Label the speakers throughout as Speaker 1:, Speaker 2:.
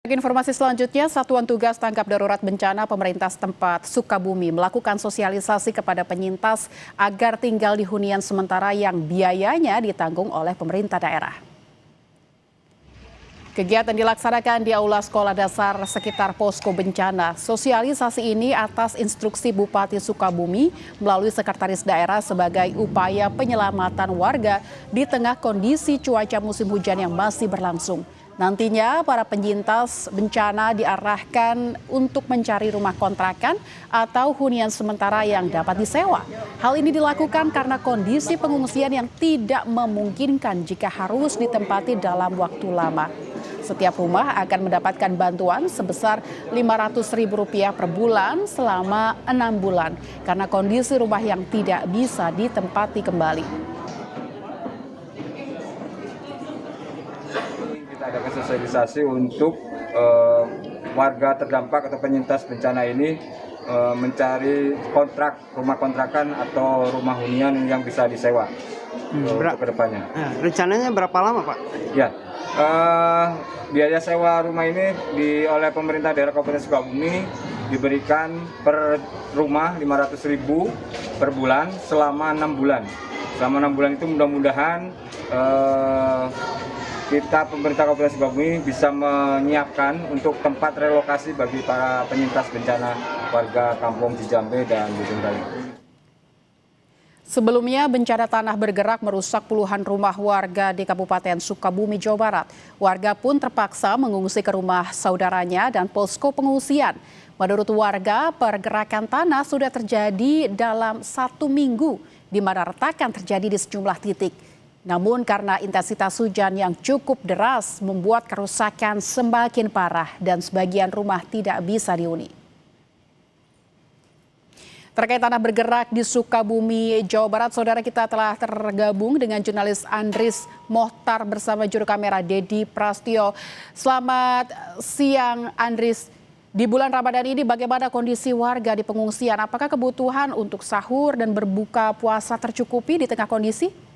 Speaker 1: Informasi selanjutnya, Satuan Tugas Tanggap Darurat Bencana Pemerintah setempat Sukabumi melakukan sosialisasi kepada penyintas agar tinggal di hunian sementara yang biayanya ditanggung oleh pemerintah daerah. Kegiatan dilaksanakan di Aula Sekolah Dasar sekitar posko bencana. Sosialisasi ini atas instruksi Bupati Sukabumi melalui Sekretaris Daerah sebagai upaya penyelamatan warga di tengah kondisi cuaca musim hujan yang masih berlangsung. Nantinya para penyintas bencana diarahkan untuk mencari rumah kontrakan atau hunian sementara yang dapat disewa. Hal ini dilakukan karena kondisi pengungsian yang tidak memungkinkan jika harus ditempati dalam waktu lama. Setiap rumah akan mendapatkan bantuan sebesar Rp500.000 per bulan selama 6 bulan karena kondisi rumah yang tidak bisa ditempati kembali.
Speaker 2: Kita adakan sosialisasi untuk warga terdampak atau penyintas bencana ini mencari rumah kontrakan atau rumah hunian yang bisa disewa untuk kedepannya.
Speaker 3: Rencananya berapa lama, Pak?
Speaker 2: Ya, biaya sewa rumah ini oleh pemerintah daerah Kabupaten Sukabumi diberikan per rumah Rp500.000 per bulan selama 6 bulan. Selama 6 bulan itu mudah-mudahan pemerintah Kabupaten Sukabumi bisa menyiapkan untuk tempat relokasi bagi para penyintas bencana warga Kampung Cijambe dan Bujung Daling.
Speaker 1: Sebelumnya, bencana tanah bergerak merusak puluhan rumah warga di Kabupaten Sukabumi, Jawa Barat. Warga pun terpaksa mengungsi ke rumah saudaranya dan posko pengungsian. Menurut warga, pergerakan tanah sudah terjadi dalam 1 minggu, di mana retakan terjadi di sejumlah titik. Namun karena intensitas hujan yang cukup deras membuat kerusakan semakin parah dan sebagian rumah tidak bisa dihuni. Terkait tanah bergerak di Sukabumi, Jawa Barat, saudara, kita telah tergabung dengan jurnalis Andris Mohtar bersama juru kamera Dedi Prastio. Selamat siang, Andris. Di bulan Ramadan ini bagaimana kondisi warga di pengungsian? Apakah kebutuhan untuk sahur dan berbuka puasa tercukupi di tengah kondisi?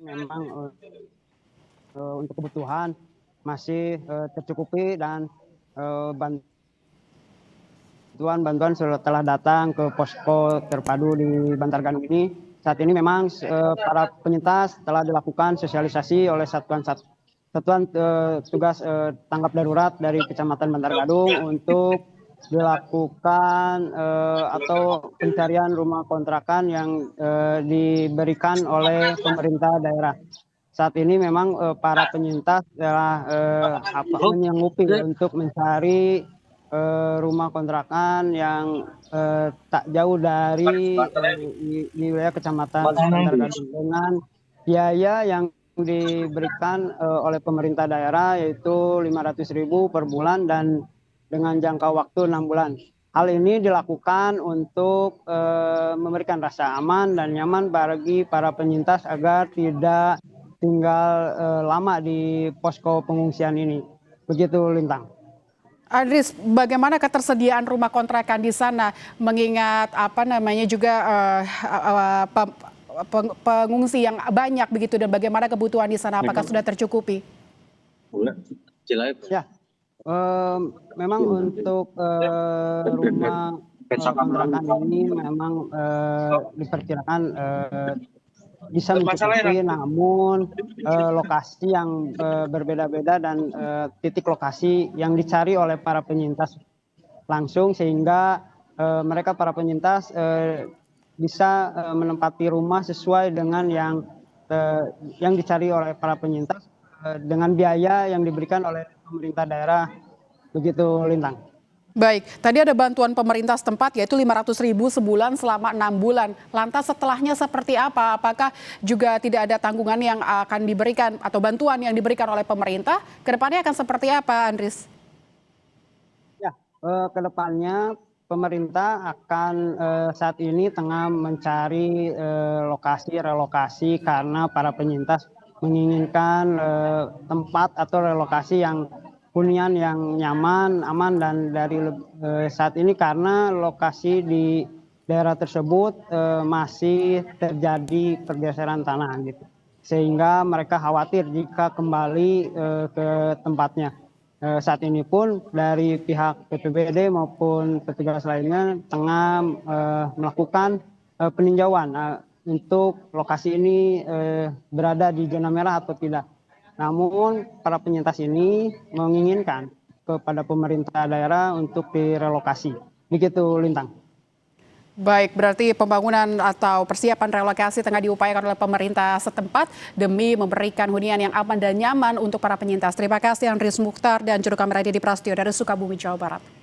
Speaker 3: Memang untuk kebutuhan masih tercukupi dan bantuan telah datang ke posko terpadu di Bantar Gadung ini. Saat ini memang para penyintas telah dilakukan sosialisasi oleh Satuan Tugas Tanggap Darurat dari Kecamatan Bantar Gadung untuk dilakukan atau pencarian rumah kontrakan yang diberikan oleh pemerintah daerah. Saat ini memang para penyintas telah menyanggupi untuk mencari rumah kontrakan yang tak jauh dari wilayah Kecamatan Bantar Gadung dengan biaya yang diberikan oleh pemerintah daerah yaitu Rp500.000 per bulan dan dengan jangka waktu 6 bulan. Hal ini dilakukan untuk memberikan rasa aman dan nyaman bagi para penyintas agar tidak tinggal lama di posko pengungsian ini. Begitu, Lintang.
Speaker 1: Andris, bagaimana ketersediaan rumah kontrakan di sana mengingat juga pengungsi yang banyak begitu, dan bagaimana kebutuhan di sana, apakah sudah tercukupi?
Speaker 3: Ya. Memang untuk rumah kontrakan ini memang diperkirakan bisa mencukupi, namun lokasi yang berbeda-beda dan titik lokasi yang dicari oleh para penyintas langsung sehingga mereka para penyintas bisa menempati rumah sesuai dengan yang dicari oleh para penyintas dengan biaya yang diberikan oleh pemerintah daerah. Begitu, Lintang.
Speaker 1: Baik, tadi ada bantuan pemerintah setempat yaitu Rp500.000 sebulan selama 6 bulan. Lantas setelahnya seperti apa? Apakah juga tidak ada tanggungan yang akan diberikan atau bantuan yang diberikan oleh pemerintah? Kedepannya akan seperti apa, Andris?
Speaker 3: Ya, kedepannya pemerintah akan saat ini tengah mencari relokasi karena para penyintas menginginkan tempat atau relokasi yang hunian yang nyaman, aman, dan dari saat ini karena lokasi di daerah tersebut masih terjadi pergeseran tanah gitu, sehingga mereka khawatir jika kembali ke tempatnya. Saat ini pun dari pihak BPBD maupun petugas lainnya tengah melakukan peninjauan untuk lokasi ini berada di zona merah atau tidak. Namun para penyintas ini menginginkan kepada pemerintah daerah untuk direlokasi. Begitu, Lintang.
Speaker 1: Baik, berarti pembangunan atau persiapan relokasi tengah diupayakan oleh pemerintah setempat demi memberikan hunian yang aman dan nyaman untuk para penyintas. Terima kasih Andries Mukhtar dan juru kamera Didi Prasetyo dari Sukabumi, Jawa Barat.